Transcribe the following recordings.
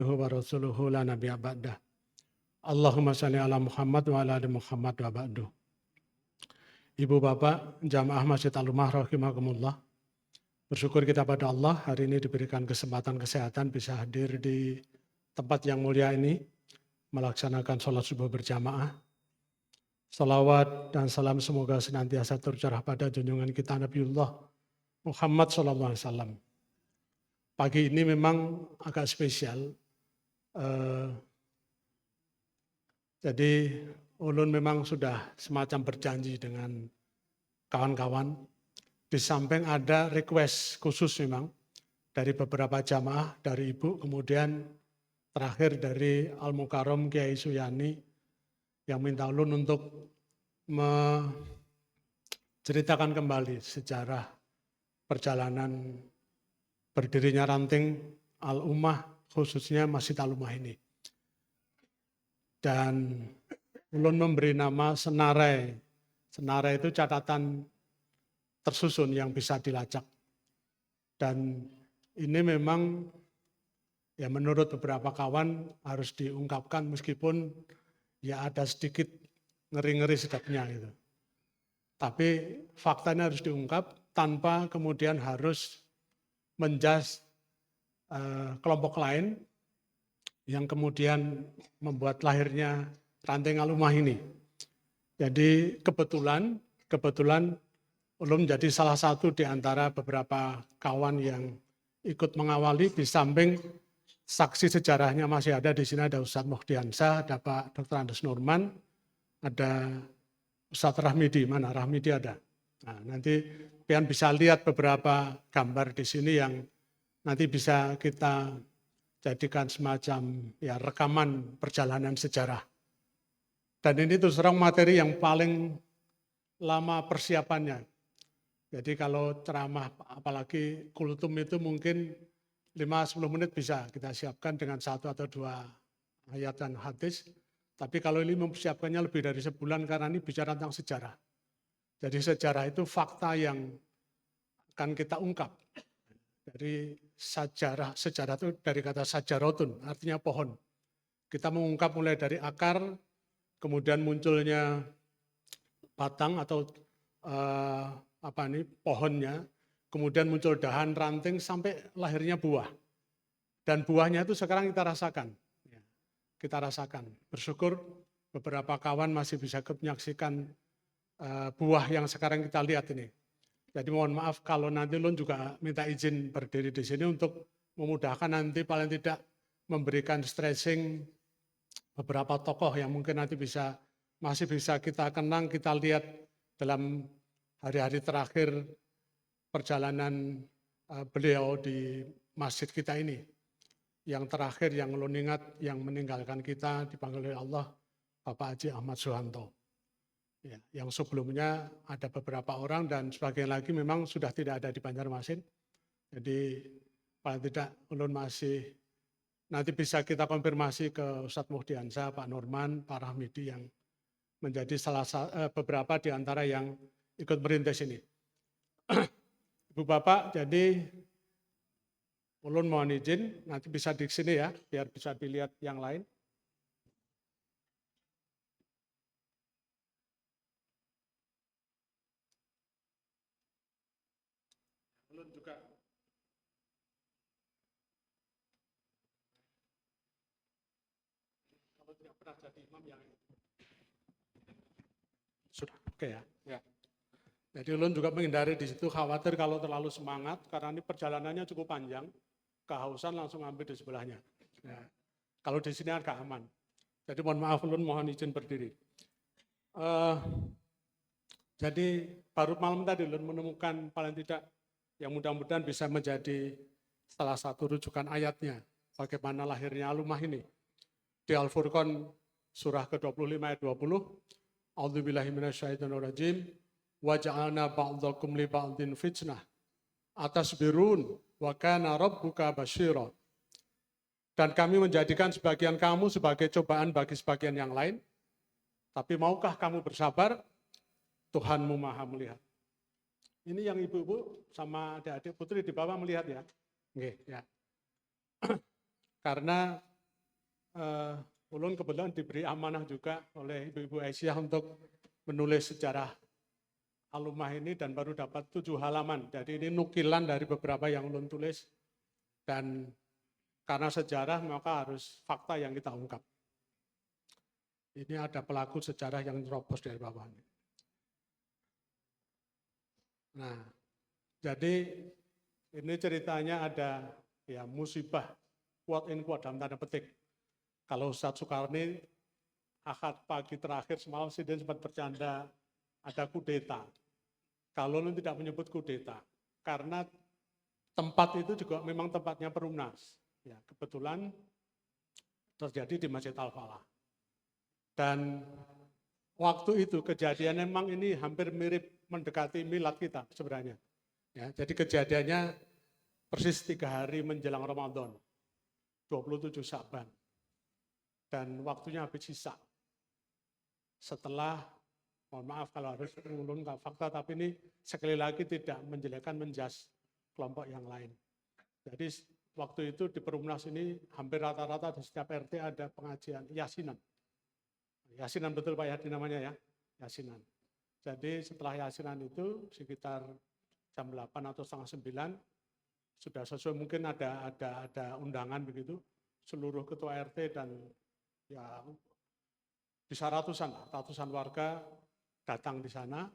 wa rasuluhu la nabiyya ba'dah. Allahumma shalli ala Muhammad wa ala ali Muhammad wa ba'du. Ibu Bapak, jamaah Masjid Al-Ummah rahimakumullah. Bersyukur kita pada Allah hari ini diberikan kesempatan kesehatan bisa hadir di tempat yang mulia ini melaksanakan sholat subuh berjamaah. Salawat dan salam semoga senantiasa tercurah pada junjungan kita Nabiullah Muhammad SAW. Pagi ini memang agak spesial. Jadi ulun memang sudah semacam berjanji dengan kawan-kawan. Di samping ada request khusus memang dari beberapa jamaah, dari Ibu, kemudian terakhir dari Al-Mukarram Kiai Suyani yang minta ulun untuk menceritakan kembali sejarah perjalanan berdirinya ranting Al-Ummah, khususnya Masjid Al-Ummah ini. Dan ulun memberi nama Senarai. Senarai itu catatan tersusun yang bisa dilacak. Dan ini memang ya menurut beberapa kawan harus diungkapkan meskipun ya ada sedikit ngeri-ngeri sedapnya gitu. Tapi faktanya harus diungkap tanpa kemudian harus menjas kelompok lain yang kemudian membuat lahirnya ranting Al-Ummah ini. Jadi kebetulan ulun menjadi salah satu di antara beberapa kawan yang ikut mengawali, di samping saksi sejarahnya masih ada di sini, ada Ustadz Muhdiansah, ada Pak Dr. Andes Nurman, ada Ustadz Rahmidi, mana Rahmidi ada. Nah, nanti pian bisa lihat beberapa gambar di sini yang nanti bisa kita jadikan semacam ya rekaman perjalanan sejarah. Dan ini terus terang materi yang paling lama persiapannya. Jadi kalau ceramah apalagi kultum itu mungkin 5-10 menit bisa kita siapkan dengan 1 atau 2 ayat dan hadis. Tapi kalau ini mempersiapkannya lebih dari sebulan karena ini bicara tentang sejarah. Jadi sejarah itu fakta yang akan kita ungkap. Dari sejarah itu dari kata sajarotun, artinya pohon. Kita mengungkap mulai dari akar, kemudian munculnya batang atau pohonnya, kemudian muncul dahan, ranting, sampai lahirnya buah. Dan buahnya itu sekarang kita rasakan. Kita rasakan. Bersyukur beberapa kawan masih bisa menyaksikan buah yang sekarang kita lihat ini. Jadi mohon maaf kalau nanti Lun juga minta izin berdiri di sini untuk memudahkan nanti paling tidak memberikan stressing beberapa tokoh yang mungkin nanti masih bisa kita kenang, kita lihat dalam hari-hari terakhir perjalanan beliau di masjid kita ini. Yang terakhir yang Lun ingat yang meninggalkan kita dipanggil oleh Allah, Bapak Haji Ahmad Suhanto. Ya, yang sebelumnya ada beberapa orang dan sebagian lagi memang sudah tidak ada di Banjarmasin. Jadi paling tidak ulun masih nanti bisa kita konfirmasi ke Ustadz Muhdiansah, Pak Nurman, Pak Rahmidi yang menjadi beberapa di antara yang ikut merintis ini. Ibu Bapak, jadi ulun mohon izin nanti bisa di sini ya, biar bisa dilihat yang lain. Ulun juga kalau tidak pernah jadi imam yang sudah oke ya. Jadi ulun juga menghindari di situ, khawatir kalau terlalu semangat karena ini perjalanannya cukup panjang, kehausan langsung ambil di sebelahnya. Ya. Kalau di sini agak aman. Jadi mohon maaf ulun mohon izin berdiri. Jadi baru malam tadi ulun menemukan paling tidak yang mudah-mudahan bisa menjadi salah satu rujukan ayatnya bagaimana lahirnya Al-Ummah ini. Di Al-Furqan surah ke-25 ayat 20, A'udzubillahi minasyaitonirrajim, wa ja'alna ba'dakum li ba'din fitnah atasbirun wa kana rabbuka basyira. Dan kami menjadikan sebagian kamu sebagai cobaan bagi sebagian yang lain, tapi maukah kamu bersabar? Tuhanmu maha melihat. Ini yang ibu-ibu sama adik-adik putri di bawah melihat ya. Oke, ya. Karena ulun kebetulan diberi amanah juga oleh Ibu Aisyah untuk menulis sejarah Alumah ini dan baru dapat 7 halaman. Jadi ini nukilan dari beberapa yang ulun tulis dan karena sejarah maka harus fakta yang kita ungkap. Ini ada pelaku sejarah yang terobos dari bawah. Nah, jadi ini ceritanya ada ya musibah quote in quote dalam tanda petik. Kalau Ustadz Sukarni Ahad pagi terakhir semalam sih dia sempat bercanda ada kudeta. Kalau lu tidak menyebut kudeta, karena tempat itu juga memang tempatnya Perumnas. Ya, kebetulan terjadi di Masjid Al-Falah. Dan waktu itu kejadian memang ini hampir mirip mendekati milad kita sebenarnya. Ya, jadi kejadiannya persis 3 hari menjelang Ramadan, 27 Sya'ban. Dan waktunya habis sisa. Setelah, mohon maaf kalau harus mengulun fakta, tapi ini sekali lagi tidak menjelekkan menjas kelompok yang lain. Jadi waktu itu di Perumnas ini hampir rata-rata di setiap RT ada pengajian Yasinan. Yasinan betul Pak Yadi namanya ya, Yasinan. Jadi setelah Yasinan itu sekitar jam 8 atau setengah 9, sudah sesuai mungkin ada undangan begitu, seluruh ketua RT dan ya bisa ratusan warga datang di sana.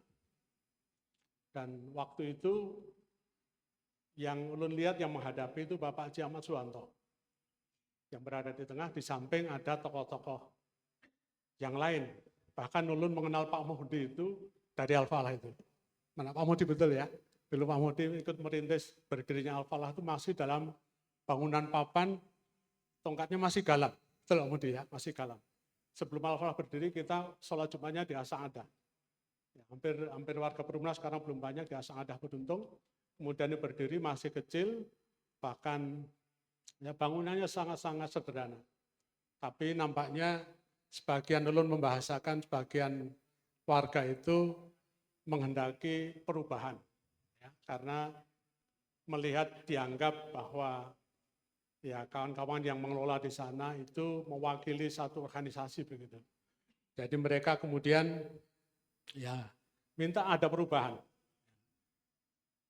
Dan waktu itu yang ulun lihat yang menghadapi itu Bapak Haji Ahmad Suwanto yang berada di tengah, di samping ada tokoh-tokoh yang lain. Bahkan ulun mengenal Pak Muhdi itu dari Al-Falah itu. Mana Pak Muhdi betul ya? Dulu Pak Muhdi ikut merintis berdirinya Al-Falah itu masih dalam bangunan papan, tongkatnya masih galam. Betul Pak Muhdi ya, masih galam. Sebelum Al-Falah berdiri kita sholat Jumatnya di Asang Adah. Ya, hampir warga Perumnas sekarang belum banyak di Asang Adah Beduntung. Kemudian ini berdiri masih kecil, bahkan ya bangunannya sangat-sangat sederhana. Tapi nampaknya sebagian ulun membahasakan sebagian warga itu menghendaki perubahan. Ya, karena melihat dianggap bahwa ya kawan-kawan yang mengelola di sana itu mewakili satu organisasi begitu. Jadi mereka kemudian ya minta ada perubahan.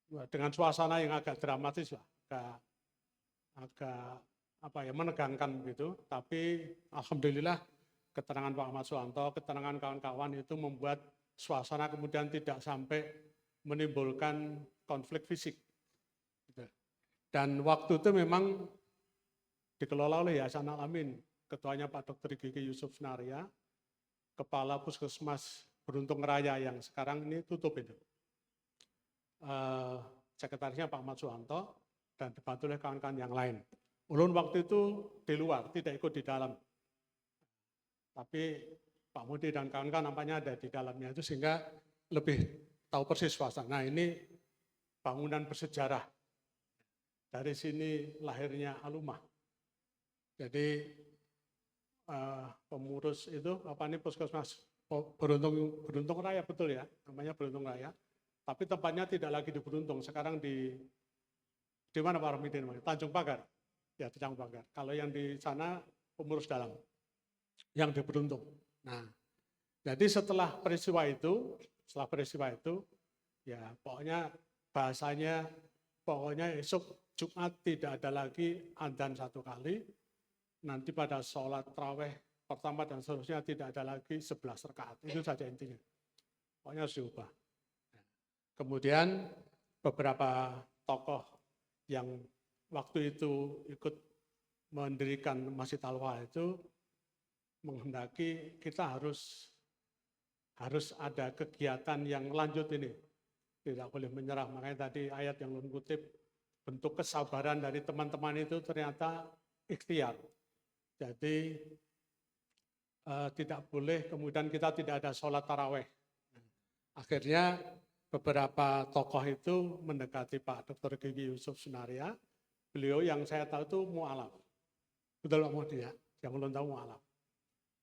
Dengan suasana yang agak dramatis lah, agak menegangkan begitu. Tapi alhamdulillah keterangan Pak Ahmad Suwanto, keterangan kawan-kawan itu membuat suasana kemudian tidak sampai menimbulkan konflik fisik. Dan waktu itu memang dikelola oleh Yayasan Al-Amin, ketuanya Pak Dr. Gigi Yusuf Naria, kepala Puskesmas Beruntung Raya yang sekarang ini tutup itu. Sekretarisnya Pak Ahmad Suwanto dan dibantu oleh kawan-kawan yang lain. Ulun waktu itu di luar, tidak ikut di dalam. Tapi Pak Mudi dan kawan-kawan nampaknya ada di dalamnya itu sehingga lebih tahu persis suasana. Nah ini bangunan bersejarah. Dari sini lahirnya Alumah. Jadi pengurus itu Puskesmas Beruntung Raya betul ya, namanya Beruntung Raya. Tapi tempatnya tidak lagi di Beruntung, sekarang di mana Pak Rahmidin? Tanjung Pagar. Ya, di Tanjung Pagar. Kalau yang di sana pengurus dalam, yang di Beruntung. Nah, jadi setelah peristiwa itu, ya pokoknya bahasanya, pokoknya esok Jumat tidak ada lagi adzan 1 kali, nanti pada sholat tarawih pertama dan seterusnya tidak ada lagi 11 rakaat. Itu saja intinya. Pokoknya harus diubah. Kemudian beberapa tokoh yang waktu itu ikut mendirikan Masjid Al-Falah itu menghendaki kita harus ada kegiatan yang lanjut ini. Tidak boleh menyerah. Makanya tadi ayat yang ulun kutip, bentuk kesabaran dari teman-teman itu ternyata ikhtiar. Jadi tidak boleh kemudian kita tidak ada sholat taraweh. Akhirnya beberapa tokoh itu mendekati Pak Dr. Gigi Yusuf Sunaria. Beliau yang saya tahu itu mu'alaf. Betul Pak Muhdi ya, yang belum tahu mu'alaf.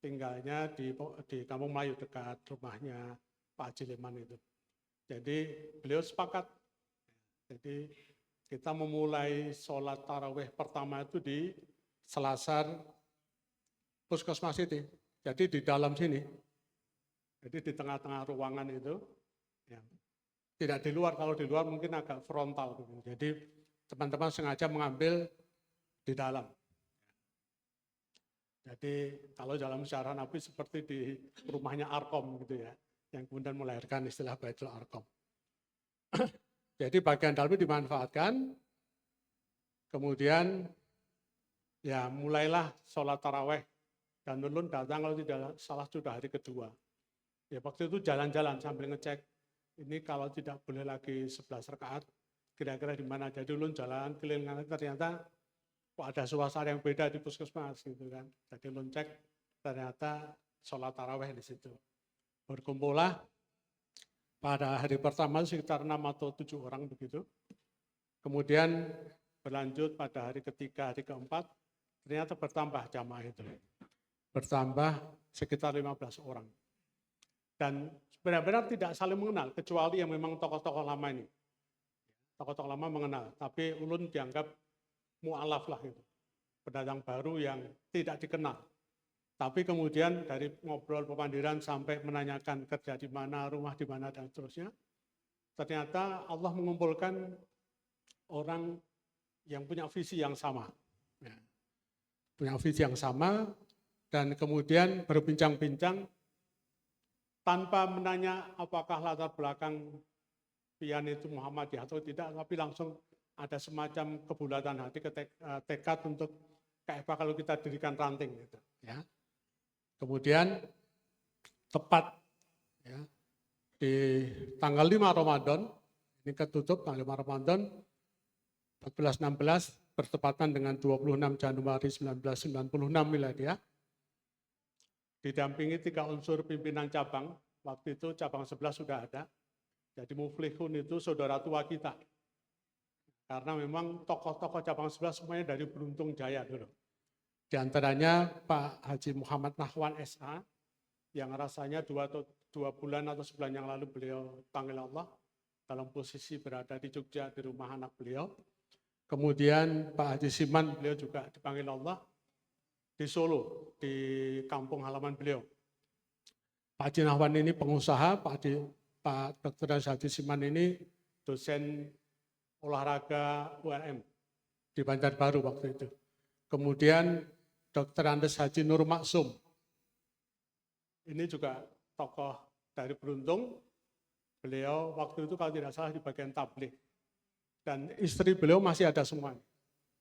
Tinggalnya di Kampung Melayu dekat rumahnya Pak Haji Leman itu. Jadi beliau sepakat. Jadi kita memulai sholat tarawih pertama itu di Selasar puskesmas itu. Jadi di dalam sini, jadi di tengah-tengah ruangan itu, ya, tidak di luar. Kalau di luar mungkin agak frontal. Jadi teman-teman sengaja mengambil di dalam. Jadi kalau dalam sejarah Nabi seperti di rumahnya Arkom gitu ya, yang kemudian melahirkan istilah Baitul Arkom. Jadi bagian dalam dimanfaatkan, kemudian ya mulailah sholat taraweh, dan ulun datang kalau tidak salah sudah hari kedua. Ya waktu itu jalan-jalan sambil ngecek, ini kalau tidak boleh lagi 11 rakaat, kira-kira di mana. Jadi ulun jalan keliling, ternyata kok ada suasana yang beda di puskesmas gitu kan. Jadi ulun cek, ternyata sholat taraweh di situ. Berkumpullah pada hari pertama sekitar 6 atau 7 orang begitu. Kemudian berlanjut pada hari ketiga, hari keempat, ternyata bertambah jamaah itu. Bertambah sekitar 15 orang. Dan benar-benar tidak saling mengenal, kecuali yang memang tokoh-tokoh lama ini. Tokoh-tokoh lama mengenal, tapi ulun dianggap mu'alaf lah gitu. Pendatang baru yang tidak dikenal. Tapi kemudian dari ngobrol pemandiran sampai menanyakan kerja di mana, rumah di mana, dan seterusnya. Ternyata Allah mengumpulkan orang yang punya visi yang sama. Ya. Punya visi yang sama, dan kemudian berbincang-bincang tanpa menanya apakah latar belakang pian itu Muhammadiyah atau tidak, tapi langsung ada semacam kebulatan hati, tekad untuk kayak apa kalau kita dirikan ranting gitu, ya. Kemudian tepat ya, di tanggal 5 Ramadan, ini ketutup tanggal 5 Ramadan 1416 bertepatan dengan 26 Januari 1996 Miladiah. Didampingi 3 unsur pimpinan cabang, waktu itu cabang 11 sudah ada. Jadi muflihun itu saudara tua kita. Karena memang tokoh-tokoh cabang 11 semuanya dari Beruntung Jaya dulu. Di antaranya Pak Haji Muhammad Nahwan SA, yang rasanya 2 bulan atau sebulan yang lalu beliau panggil Allah, dalam posisi berada di Jogja di rumah anak beliau. Kemudian Pak Haji Siman, beliau juga dipanggil Allah di Solo, di kampung halaman beliau. Pak Haji Nahwan ini pengusaha, Pak Dr. Haji Siman ini dosen olahraga URM di Banjarbaru waktu itu. Kemudian Dr. Andes Haji Nur Maksum, ini juga tokoh dari Beruntung. Beliau waktu itu kalau tidak salah di bagian tabligh. Dan istri beliau masih ada semua.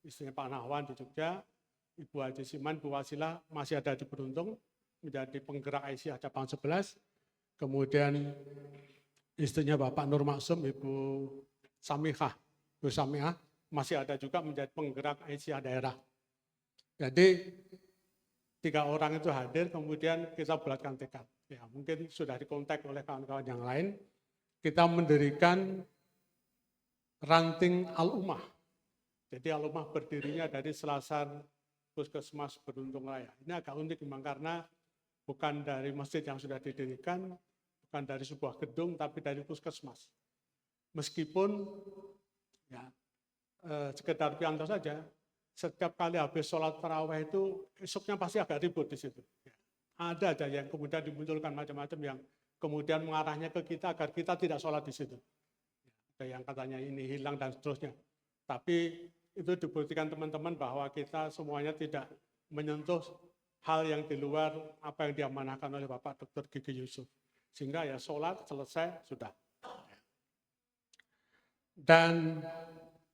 Istrinya Pak Nahwan di Jogja, Ibu Haji Siman, Bu Wasilah masih ada di Beruntung, menjadi penggerak Aisyah cabang 11. Kemudian istrinya Bapak Nur Maksum, Ibu Samihah, Bu Samihah, masih ada juga menjadi penggerak Aisyah daerah. Jadi 3 orang itu hadir, kemudian kita bulatkan tekad. Ya, mungkin sudah dikontak oleh kawan-kawan yang lain. Kita mendirikan ranting Al-Ummah. Jadi Al-Ummah berdirinya dari Selasar Puskesmas Beruntung Raya. Ini agak unik memang karena bukan dari masjid yang sudah didirikan, bukan dari sebuah gedung, tapi dari puskesmas. Meskipun ya, sekedar pianto saja, setiap kali habis sholat taraweh itu esoknya pasti agak ribut di situ. Ya. Ada aja yang kemudian dimunculkan macam-macam yang kemudian mengarahnya ke kita agar kita tidak sholat di situ. Ada yang katanya ini hilang dan seterusnya. Tapi itu dibuktikan teman-teman bahwa kita semuanya tidak menyentuh hal yang di luar apa yang diamanahkan oleh Bapak Dr. Gigi Yusuf. Sehingga ya sholat selesai, sudah. Dan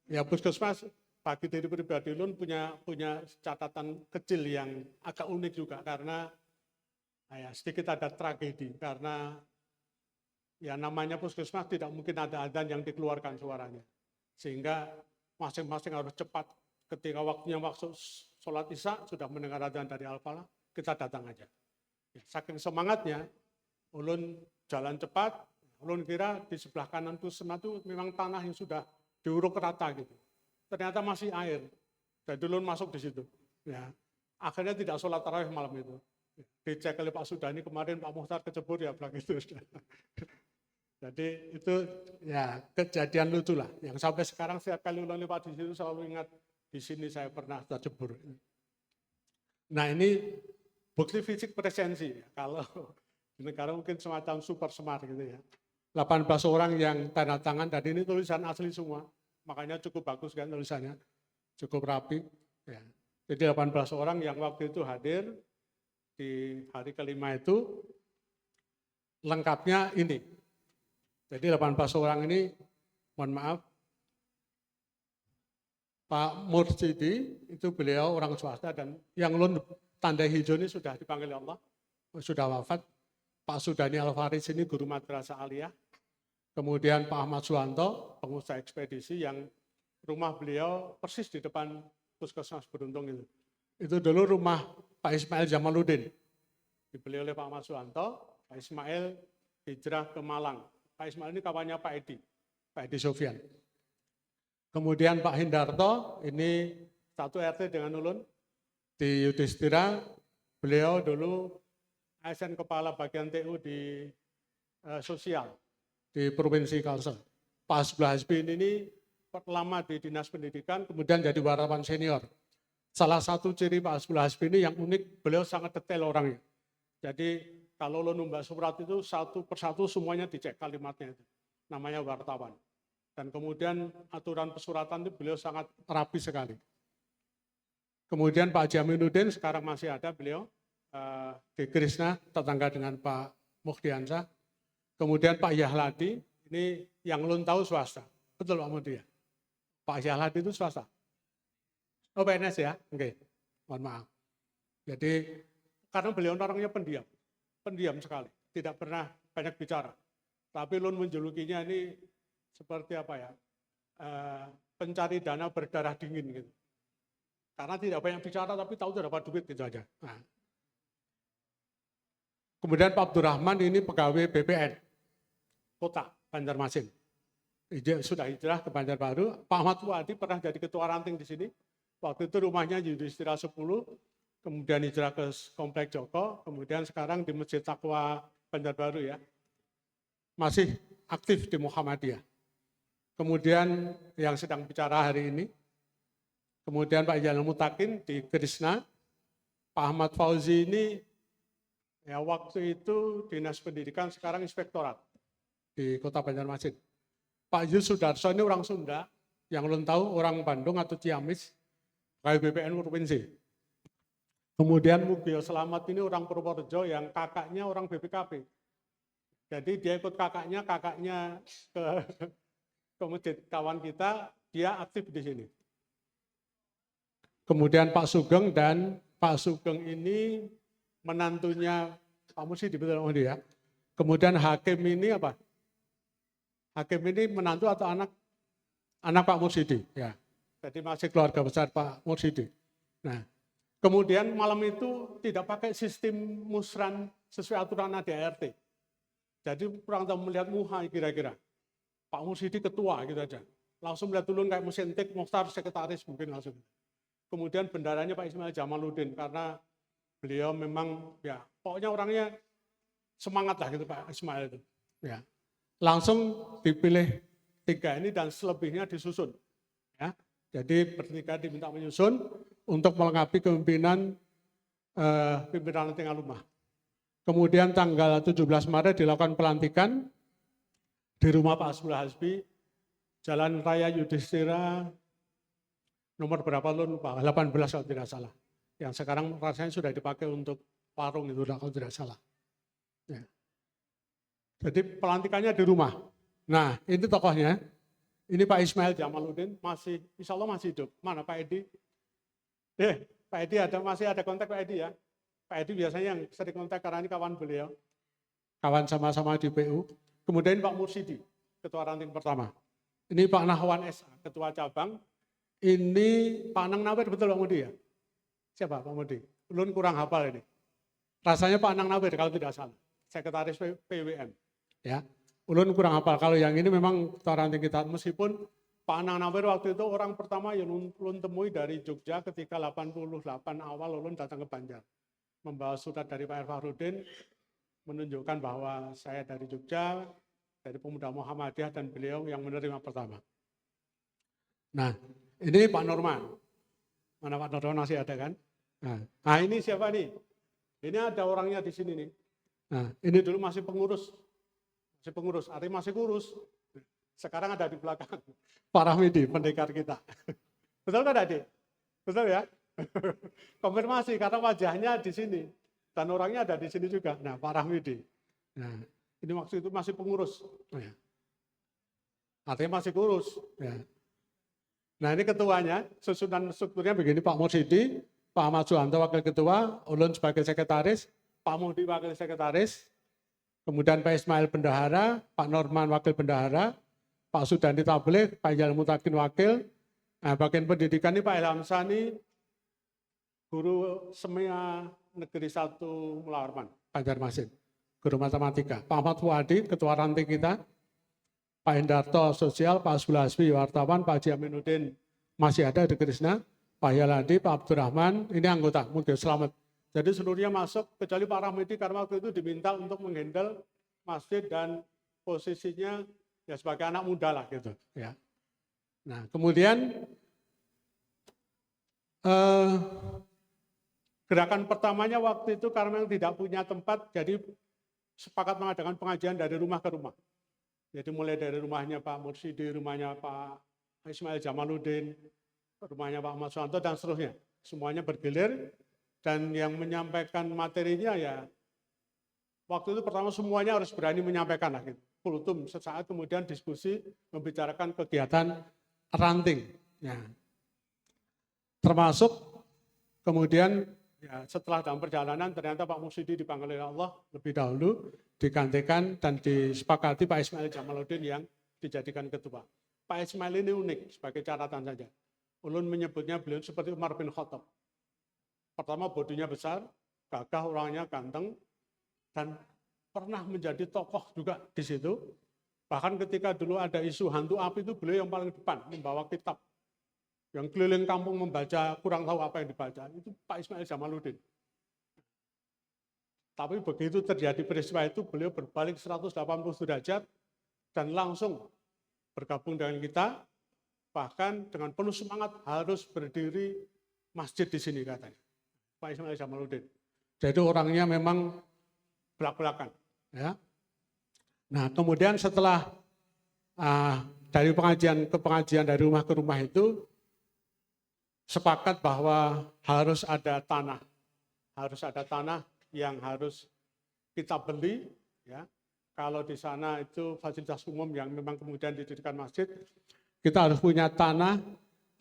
ya puskesmas bagi diri pribadi Ulun punya catatan kecil yang agak unik juga karena ya, sedikit ada tragedi karena ya namanya puskesmas tidak mungkin ada adzan yang dikeluarkan suaranya. Sehingga masing-masing harus cepat ketika waktunya waktu sholat isya sudah mendengar adzan dari Al-Falah, kita datang aja. Ya, saking semangatnya, ulun jalan cepat, ulun kira di sebelah kanan puskesmas itu memang tanah yang sudah diuruk rata gitu. Ternyata masih air. Jadi ulun masuk di situ. Ya, akhirnya tidak sholat tarawih malam itu. Dicek oleh Pak Sudani kemarin, Pak Muhtar kecebur ya bilang itu. Jadi itu ya kejadian lucu lah. Yang sampai sekarang setiap kali ulun lewat di situ selalu ingat di sini saya pernah tercebur. Nah ini bukti fisik presensi. Kalau di negara mungkin semacam super smart gitu ya. 18 orang yang tanda tangan, dan ini tulisan asli semua. Makanya cukup bagus kan tulisannya, cukup rapi. Ya. Jadi 18 orang yang waktu itu hadir di hari kelima itu, lengkapnya ini. Jadi 18 orang ini, mohon maaf, Pak Mursidi itu beliau orang swasta, dan yang tanda hijau ini sudah dipanggil Allah, sudah wafat. Pak Sudani Alfaris ini guru madrasah aliyah. Kemudian Pak Ahmad Suwanto, pengusaha ekspedisi, yang rumah beliau persis di depan Puskesmas Beruntung itu. Itu dulu rumah Pak Ismail Jamaluddin. Dibeli oleh Pak Ahmad Suwanto, Pak Ismail hijrah ke Malang. Pak Ismail ini kawannya Pak Edi Sofyan. Kemudian Pak Hindarto, ini satu RT dengan Ulun. Di Yudhistira, beliau dulu ASN Kepala Bagian TU di Sosial di Provinsi Kalsel. Pak Hasbullah Hasbi ini lama di Dinas Pendidikan, kemudian jadi wartawan senior. Salah satu ciri Pak Hasbullah Hasbi ini yang unik, beliau sangat detail orangnya. Jadi kalau lo numbak surat itu satu persatu semuanya dicek kalimatnya itu. Namanya wartawan. Dan kemudian aturan pesuratan itu beliau sangat rapi sekali. Kemudian Pak Jaminuddin sekarang masih ada beliau di Krishna, tetangga dengan Pak Mukhdiansyah. Kemudian Pak Yahladi, ini yang lo tahu swasta. Betul Pak Mudi ya? Pak Yahladi itu swasta. Oh PNS ya? Oke, mohon maaf. Jadi karena beliau orangnya pendiam sekali, tidak pernah banyak bicara. Tapi Lun menjulukinya ini seperti apa ya, pencari dana berdarah dingin gitu. Karena tidak banyak bicara tapi tahu dapat duit gitu aja. Nah. Kemudian Pak Abdurrahman ini pegawai BPN Kota Banjarmasin. Sudah hijrah ke Banjarbaru. Pak Ahmad Wadi pernah jadi ketua ranting di sini. Waktu itu rumahnya di Yudhistira 10, kemudian hijrah ke Komplek Joko, kemudian sekarang di Masjid Taqwa Banjarbaru ya. Masih aktif di Muhammadiyah. Kemudian yang sedang bicara hari ini, kemudian Pak Jalal Mutakin di Krishna. Pak Ahmad Fauzi ini ya waktu itu Dinas Pendidikan, sekarang Inspektorat di Kota Banjarmasin. Pak Yus Sudarso ini orang Sunda, yang belum tahu orang Bandung atau Ciamis, kayak BPN Provinsi. Kemudian Mugio Selamat ini orang Purworejo yang kakaknya orang BPKP. Jadi dia ikut kakaknya ke masjid kawan kita, dia aktif di sini. Kemudian Pak Sugeng, dan Pak Sugeng ini menantunya Pak Mursidi, betul Pak ya. Kemudian Hakim ini apa? Hakim ini menantu atau anak Pak Mursidi ya. Jadi masih keluarga besar Pak Mursidi. Nah, kemudian malam itu tidak pakai sistem musran sesuai aturan ADART. Jadi kurang tahu melihat muha kira-kira. Pak Mursidi ketua gitu aja. Langsung melihat dulu kayak mesin tik, Mokhtar sekretaris mungkin langsung. Kemudian bendaranya Pak Ismail Jamaluddin, karena beliau memang ya pokoknya orangnya semangat lah gitu Pak Ismail itu. Ya. Langsung dipilih 3 ini dan selebihnya disusun. Ya. Jadi bertiga diminta menyusun untuk melengkapi kepemimpinan pimpinan Tingalumah. Kemudian tanggal 17 Maret dilakukan pelantikan di rumah Pak Hasbullah Hasbi, Jalan Raya Yudhistira, nomor berapa lupa, 18 kalau tidak salah. Yang sekarang rasanya sudah dipakai untuk warung itu kalau tidak salah. Ya. Jadi pelantikannya di rumah. Nah ini tokohnya, ini Pak Ismail Jamaluddin, masih, insya Allah masih hidup. Mana Pak Edi? Pak Edi masih ada kontak Pak Edi ya. Pak Edi biasanya yang sering kontak karena ini kawan beliau. Kawan sama-sama di PU. Kemudian Pak Mursidi, ketua ranting pertama. Ini Pak Nahwan SA, ketua cabang. Ini Pak Anang Nawir, betul Pak Mudi ya? Siapa Pak Mudi? Ulun kurang hafal ini. Rasanya Pak Anang Nawir kalau tidak salah. Sekretaris PWM. Ya, ulun kurang hafal. Kalau yang ini memang ketua ranting kita. Meskipun Pak Anang Nawir waktu itu orang pertama yang ulun temui dari Jogja ketika 88 awal ulun datang ke Banjar. Membawa surat dari Pak Erfahrudin menunjukkan bahwa saya dari Jogja, dari Pemuda Muhammadiyah, dan beliau yang menerima pertama. Nah, ini Pak Norman. Mana Pak Norman masih ada kan? Nah ini siapa nih? Ini ada orangnya di sini nih. Nah, ini dulu masih pengurus, artinya masih kurus. Sekarang ada di belakang. Pak Rahmidi, pendekar kita. Betul kan adik? Betul ya? Konfirmasi, karena wajahnya di sini. Dan orangnya ada di sini juga. Nah, Pak Rahmidi. Nah, ini waktu itu masih pengurus. Ya. Artinya masih kurus. Ya. Nah, ini ketuanya, susunan strukturnya begini, Pak Mursidi, Pak Ahmad Suhanto Wakil Ketua, Ulun sebagai sekretaris, Pak Muhdi Wakil Sekretaris, kemudian Pak Ismail Bendahara, Pak Norman Wakil Bendahara, Pak Sudandi Tabligh, Pak Ijal Mutakin Wakil, nah, bagian pendidikan ini Pak Ilham Sani, Guru Semia Negeri 1 Mulawarman, Banjarmasin, Guru Matematika, Pak Ahmad Fuadi, Ketua Ranting kita, Pak Hendarto Sosial, Pak Asbul Hasbi Wartawan, Pak Haji Aminuddin masih ada di Krishna, Pak Yaladi, Pak Abdurrahman, ini anggota, mungkin selamat. Jadi seluruhnya masuk, kecuali Pak Rahmidi karena waktu itu diminta untuk menghandle masjid dan posisinya ya sebagai anak muda lah gitu. Ya. Nah kemudian gerakan pertamanya waktu itu karena tidak punya tempat, jadi sepakat mengadakan pengajian dari rumah ke rumah. Jadi mulai dari rumahnya Pak Mursidi, rumahnya Pak Ismail Jamaluddin, rumahnya Pak Ahmad Suhanto, dan seterusnya. Semuanya bergilir, dan yang menyampaikan materinya ya, waktu itu pertama semuanya harus berani menyampaikan lah gitu. Kultum, sesaat kemudian diskusi, membicarakan kegiatan ranting. Ya. Termasuk kemudian ya, setelah dalam perjalanan ternyata Pak Mursidi dipanggil oleh Allah lebih dahulu, digantikan dan disepakati Pak Ismail Jamaluddin yang dijadikan ketua. Pak Ismail ini unik sebagai catatan saja. Ulun menyebutnya beliau seperti Umar bin Khattab. Pertama bodinya besar, gagah, orangnya ganteng, dan pernah menjadi tokoh juga di situ. Bahkan ketika dulu ada isu hantu api itu beliau yang paling depan, membawa kitab. Yang keliling kampung membaca, kurang tahu apa yang dibaca, itu Pak Ismail Jamaluddin. Tapi begitu terjadi peristiwa itu, beliau berbalik 180 derajat dan langsung bergabung dengan kita, bahkan dengan penuh semangat harus berdiri masjid di sini katanya. Pak Ismail Jamaluddin. Jadi orangnya memang belak-belakan. Ya. Nah kemudian setelah dari pengajian ke pengajian, dari rumah ke rumah itu, sepakat bahwa harus ada tanah yang harus kita beli, ya. Kalau di sana itu fasilitas umum yang memang kemudian didirikan masjid, kita harus punya tanah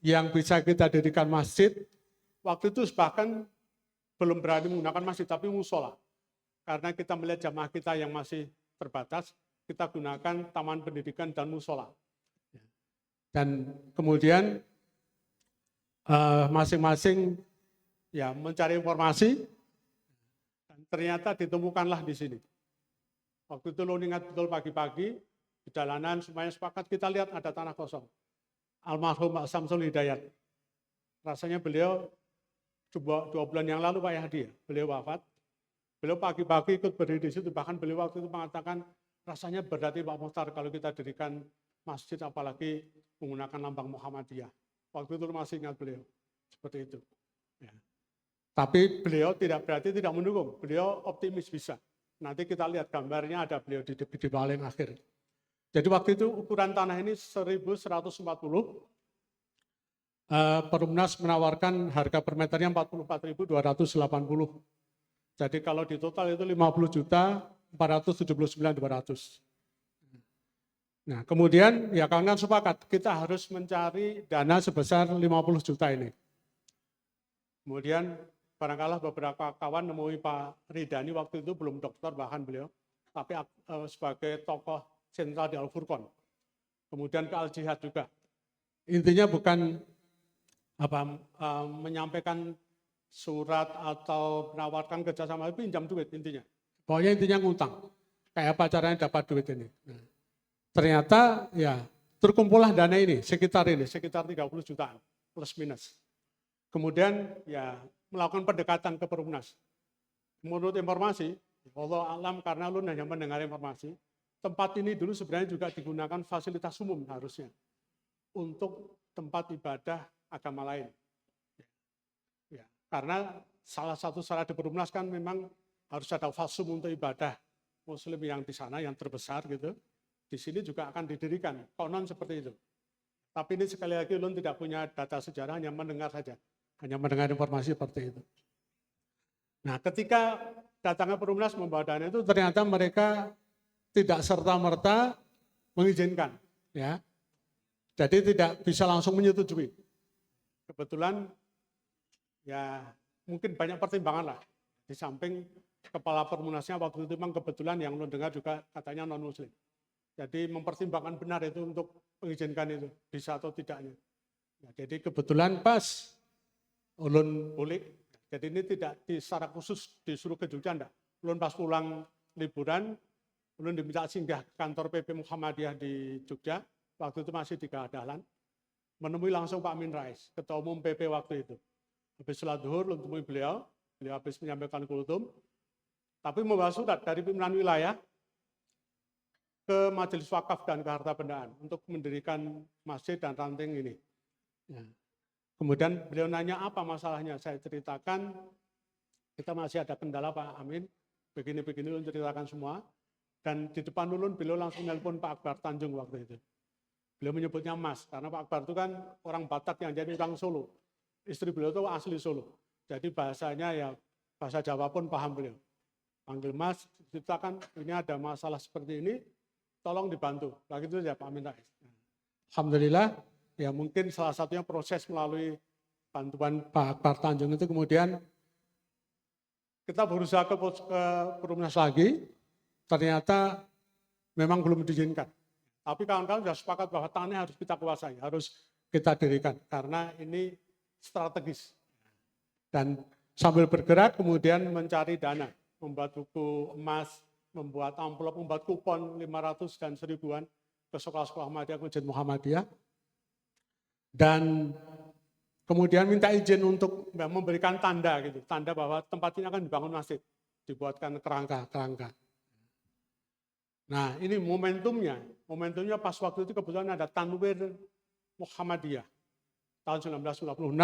yang bisa kita dirikan masjid. Waktu itu bahkan belum berani menggunakan masjid, tapi musola. Karena kita melihat jamaah kita yang masih terbatas, kita gunakan taman pendidikan dan musola. Dan kemudian masing-masing ya mencari informasi, dan ternyata ditemukanlah di sini. Waktu itu lo ingat betul pagi-pagi, di jalanan semuanya sepakat, kita lihat ada tanah kosong. Almarhum Pak Samsul Hidayat. Rasanya beliau 2 bulan yang lalu Pak Yahdi, beliau wafat. Beliau pagi-pagi ikut berdiri di situ, bahkan beliau waktu itu mengatakan, rasanya berarti Pak Muhtar kalau kita dirikan masjid, apalagi menggunakan lambang Muhammadiyah. Waktu itu masih ingat beliau, seperti itu. Ya. Tapi beliau tidak berarti tidak mendukung, beliau optimis bisa. Nanti kita lihat gambarnya, ada beliau di paling akhir. Jadi waktu itu ukuran tanah ini 1.140, Perumnas menawarkan harga per meternya 44.280. Jadi kalau di total itu 50.479.200. Nah kemudian ya kawan-kawan sepakat, kita harus mencari dana sebesar 50 juta ini. Kemudian barangkali beberapa kawan nemui Pak Ridani, waktu itu belum dokter bahkan beliau, tapi sebagai tokoh sentral di Al-Furqon. Kemudian ke Al-Jihad juga. Intinya bukan menyampaikan surat atau menawarkan kerjasama, pinjam duit intinya. Pokoknya intinya ngutang. Kayak apa caranya dapat duit ini. Nah, ternyata ya terkumpullah dana ini, sekitar 30 jutaan plus minus. Kemudian ya melakukan pendekatan ke Perumnas. Menurut informasi, Allah alam karena lu hanya mendengar informasi, tempat ini dulu sebenarnya juga digunakan fasilitas umum harusnya untuk tempat ibadah agama lain. Ya, karena salah satu syarat di Perumnas kan memang harus ada fasum untuk ibadah Muslim yang di sana yang terbesar gitu. Di sini juga akan didirikan, konon seperti itu. Tapi ini sekali lagi ulun tidak punya data sejarah, hanya mendengar saja. Hanya mendengar informasi seperti itu. Nah, ketika datangnya Perumnas membawa dana itu ternyata mereka tidak serta-merta mengizinkan, ya. Jadi tidak bisa langsung menyetujui. Kebetulan ya mungkin banyak pertimbangan lah. Di samping kepala Perumnasnya waktu itu memang kebetulan yang ulun dengar juga katanya non-muslim. Jadi mempertimbangkan benar itu untuk mengizinkan itu, bisa atau tidaknya. Ya, jadi kebetulan pas ulun boleh, jadi ini tidak secara khusus disuruh ke Jogja, enggak. Ulun pas pulang liburan, ulun diminta singgah kantor PP Muhammadiyah di Jogja, waktu itu masih di Dahlan, menemui langsung Pak Amin Rais, Ketua Umum PP waktu itu. Habis sholat zuhur, ulun temui beliau habis menyampaikan kultum, tapi membawa surat dari pimpinan wilayah ke Majelis Wakaf dan Kehartabendaan untuk mendirikan masjid dan ranting ini. Ya. Kemudian beliau nanya apa masalahnya, saya ceritakan kita masih ada kendala Pak Amin, begini-begini ulun ceritakan semua, dan di depan ulun beliau langsung nelpon Pak Akbar Tanjung waktu itu. Beliau menyebutnya Mas, karena Pak Akbar itu kan orang Batak yang jadi orang Solo. Istri beliau itu asli Solo, jadi bahasanya ya bahasa Jawa pun paham beliau. Panggil Mas, ceritakan ini ada masalah seperti ini, tolong dibantu. Begitu saja Pak Amin Rais. Alhamdulillah, ya mungkin salah satunya proses melalui bantuan Pak Akbar Tanjung itu kemudian kita berusaha ke Perumnas lagi, ternyata memang belum diizinkan. Tapi kawan-kawan sudah sepakat bahwa tanahnya harus kita kuasai, harus kita dirikan karena ini strategis. Dan sambil bergerak kemudian mencari dana, membuat buku emas, membuat amplop, membuat kupon 500 dan 1000-an ke sekolah-sekolah Muhammadiyah, Masjid Muhammadiyah. Dan kemudian minta izin untuk memberikan tanda gitu, tanda bahwa tempat ini akan dibangun masjid, dibuatkan kerangka. Nah, ini momentumnya pas waktu itu kebetulan ada Tanwir Muhammadiyah tahun 1996,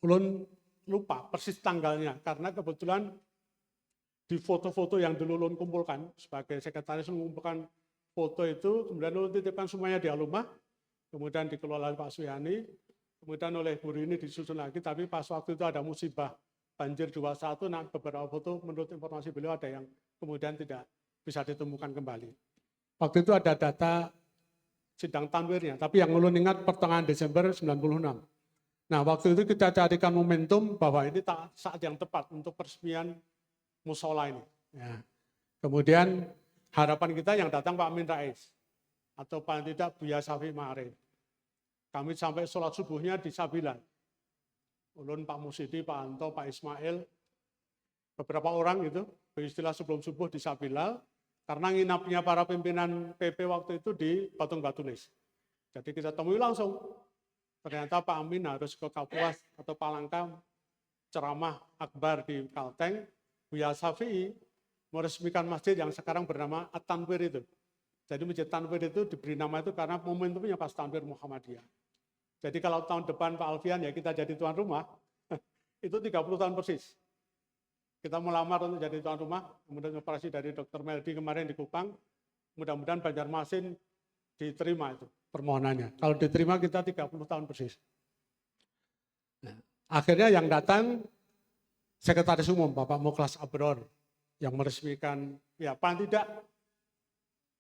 ulun lupa persis tanggalnya karena kebetulan di foto-foto yang dulu ulun kumpulkan sebagai sekretaris mengumpulkan foto itu, kemudian ulun titipkan semuanya di Alumah, kemudian dikelola oleh Pak Suyani, kemudian oleh Bu Rini disusun lagi, tapi pas waktu itu ada musibah banjir 21, nah beberapa foto menurut informasi beliau ada yang kemudian tidak bisa ditemukan kembali. Waktu itu ada data sidang tanwirnya, tapi yang ulun ingat pertengahan Desember 96. Nah, waktu itu kita carikan momentum bahwa ini saat yang tepat untuk peresmian musola ini. Ya. Kemudian harapan kita yang datang Pak Amin Rais, atau paling tidak Buya Syafi'i Ma'arif. Kami sampai sholat subuhnya di Sabilan. Ulun, Pak Musidi, Pak Anto, Pak Ismail, beberapa orang itu beristilah sebelum subuh di Sabilal, karena nginapnya para pimpinan PP waktu itu di Batung Batunis. Jadi kita temui langsung. Ternyata Pak Amin harus ke Kapuas atau Palangka, ceramah akbar di Kalteng, Buya Syafi'i meresmikan masjid yang sekarang bernama At-Tanwir itu. Jadi masjid Tanwir itu diberi nama itu karena momentumnya pas Tanwir Muhammadiyah. Jadi kalau tahun depan Pak Alfian ya kita jadi tuan rumah, itu 30 tahun persis. Kita melamar untuk jadi tuan rumah, kemudian operasi dari Dr. Meldi kemarin di Kupang, mudah-mudahan Banjarmasin diterima itu permohonannya. Kalau diterima kita 30 tahun persis. Nah, akhirnya yang datang Sekretaris Umum Bapak Mukhlas Abror yang meresmikan, ya paling tidak,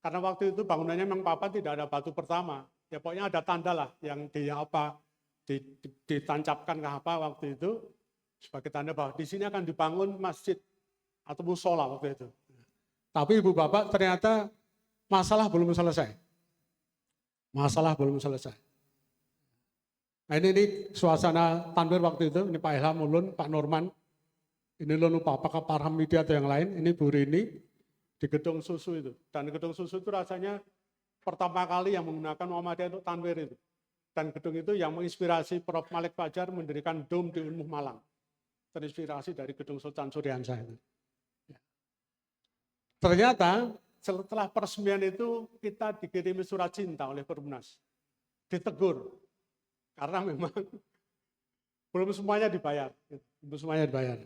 karena waktu itu bangunannya memang Papa tidak ada batu pertama, ya pokoknya ada tanda lah yang ditancapkan ke apa waktu itu, sebagai tanda bahwa di sini akan dibangun masjid atau musola waktu itu. Tapi Ibu Bapak ternyata masalah belum selesai. Nah ini suasana Tanwir waktu itu, ini Pak Ilham Ulun, Pak Norman, ini ulun lupa apakah Pak Hamidi atau yang lain, ini Bu Rini di Gedung Susu itu. Dan Gedung Susu itu rasanya pertama kali yang menggunakan Muhammadiyah untuk Tanwir itu. Dan gedung itu yang menginspirasi Prof. Malik Fajar mendirikan dom di Unmuh Malang. Terinspirasi dari Gedung Sultan Suryansyah itu. Ternyata setelah peresmian itu kita dikirimi surat cinta oleh Perumnas. Ditegur. Karena memang Belum semuanya dibayar. Belum semuanya dibayar.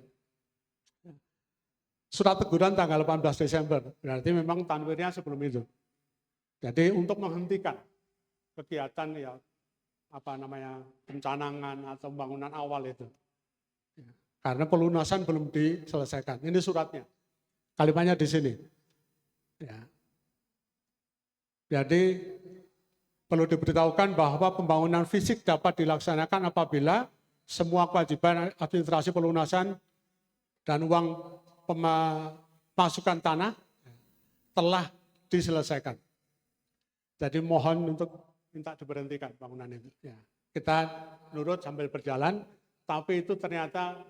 Surat teguran tanggal 18 Desember, berarti memang tanwirnya sebelum itu. Jadi untuk menghentikan kegiatan ya pencanangan atau pembangunan awal itu. Karena pelunasan belum diselesaikan. Ini suratnya. Kalimatnya di sini. Ya. Jadi perlu diberitahukan bahwa pembangunan fisik dapat dilaksanakan apabila semua kewajiban administrasi pelunasan dan uang pemasukan tanah telah diselesaikan. Jadi mohon untuk minta diberhentikan bangunan itu. Ya. Kita nurut sambil berjalan, tapi itu ternyata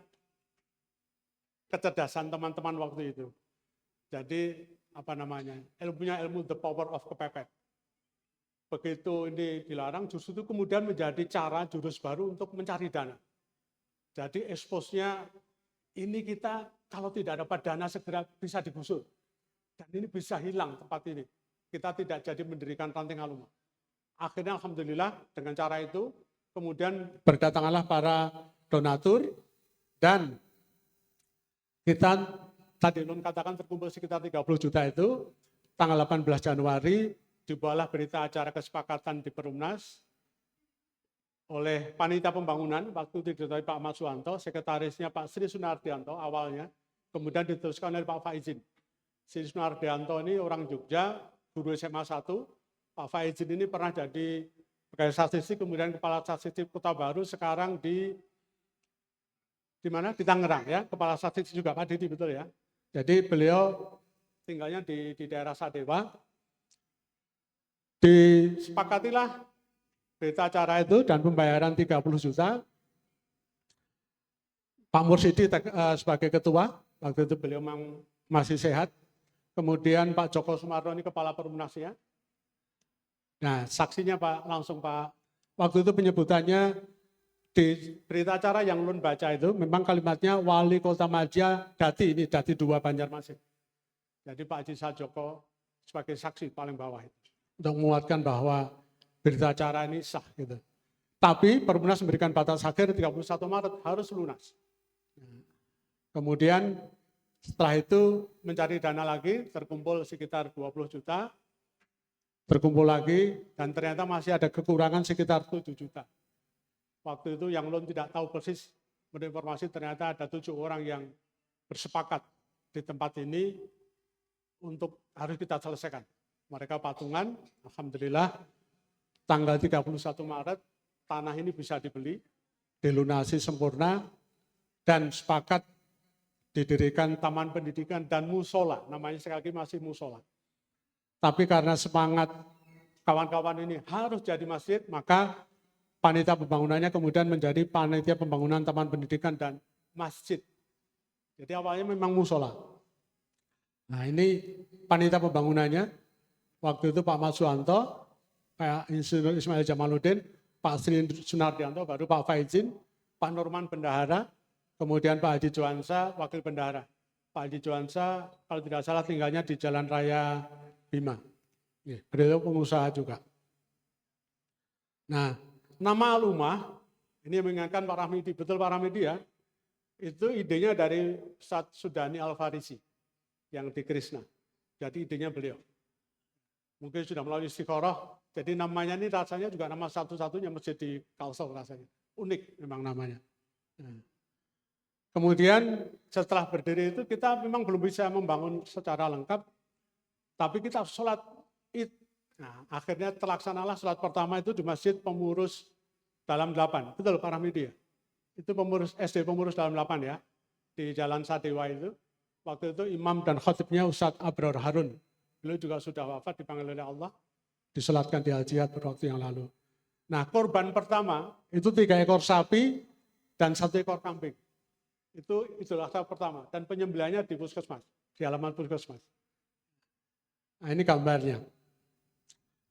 kecerdasan teman-teman waktu itu. Jadi ilmunya ilmu the power of kepepet. Begitu ini dilarang, justru itu kemudian menjadi cara jurus baru untuk mencari dana. Jadi expose-nya ini kita kalau tidak dapat dana segera bisa digusur. Dan ini bisa hilang tempat ini. Kita tidak jadi mendirikan ranting alumni. Akhirnya alhamdulillah dengan cara itu kemudian berdatanganlah para donatur dan kita tadi Nun katakan terkumpul sekitar 30 juta itu tanggal 18 Januari dibawalah berita acara kesepakatan di Perumnas oleh panitia pembangunan waktu itu diketuai Pak Ahmad Suwanto, sekretarisnya Pak Sri Sunardianto awalnya, kemudian diteruskan oleh Pak Faizin. Sri Sunardianto ini orang Jogja, guru SMA 1, Pak Faizin ini pernah jadi pegawai statistik, kemudian kepala statistik Kota Baru, sekarang di mana? Di Tangerang ya, kepala statistik juga Pak Didi, betul ya. Jadi beliau tinggalnya di daerah Sadewa. Disepakatilah berita acara itu dan pembayaran 30 juta. Pak Mursidi sebagai ketua, waktu itu beliau memang masih sehat. Kemudian Pak Joko Sumarno ini kepala Perumnasnya. Nah, saksinya langsung Pak, waktu itu penyebutannya di berita acara yang Lun baca itu, memang kalimatnya Wali Kota Madia Dati, ini Dati 2 Banjarmasin. Jadi Pak Haji Sajoko sebagai saksi paling bawah itu. Untuk menguatkan bahwa berita acara ini sah gitu. Tapi Perumnas memberikan batas akhir 31 Maret harus lunas. Kemudian setelah itu mencari dana lagi, terkumpul sekitar 20 juta, terkumpul lagi, dan ternyata masih ada kekurangan sekitar 7 juta. Waktu itu yang Lun tidak tahu persis, menurut informasi ternyata ada 7 orang yang bersepakat di tempat ini untuk harus kita selesaikan. Mereka patungan, alhamdulillah tanggal 31 Maret tanah ini bisa dibeli, dilunasi sempurna, dan sepakat didirikan taman pendidikan dan musola, namanya sekali lagi masih musola. Tapi karena semangat kawan-kawan ini harus jadi masjid, maka panitia pembangunannya kemudian menjadi panitia pembangunan taman pendidikan dan masjid. Jadi awalnya memang musola. Nah ini panitia pembangunannya, waktu itu Pak Mas Suwanto, Pak Insinyur Ismail Jamaluddin, Pak Sri Sunardianto, baru Pak Faizin, Pak Norman Bendahara, kemudian Pak Haji Johansa, Wakil Bendahara. Pak Haji Johansa, kalau tidak salah tinggalnya di Jalan Raya Bima. Beliau pengusaha juga. Nah, nama Alumah, ini yang mengingatkan Pak Rahmidi, betul Pak Rahmidi ya, itu idenya dari Ustadz Sudani Al-Farisi, yang di Krishna. Jadi idenya beliau. Mungkin sudah melalui istikharah, jadi namanya ini rasanya juga nama satu-satunya masjid di Kalsel rasanya. Unik memang namanya. Nah. Kemudian setelah berdiri itu kita memang belum bisa membangun secara lengkap, tapi kita sholat Id. Nah, akhirnya terlaksanalah sholat pertama itu di Masjid Pengurus Dalam 8. Betul Pak Rahmidi ya? Itu SD Pengurus Dalam 8 ya, di Jalan Sadewa itu. Waktu itu imam dan khatibnya Ustadz Abror Harun. Beliau juga sudah wafat, dipanggil oleh Allah, disolatkan di Al-Jihad beberapa waktu yang lalu. Nah, korban pertama itu 3 ekor sapi dan 1 ekor kambing. Itu Idul Adha pertama, dan penyembelihannya di puskesmas, di halaman puskesmas. Nah, ini gambarnya.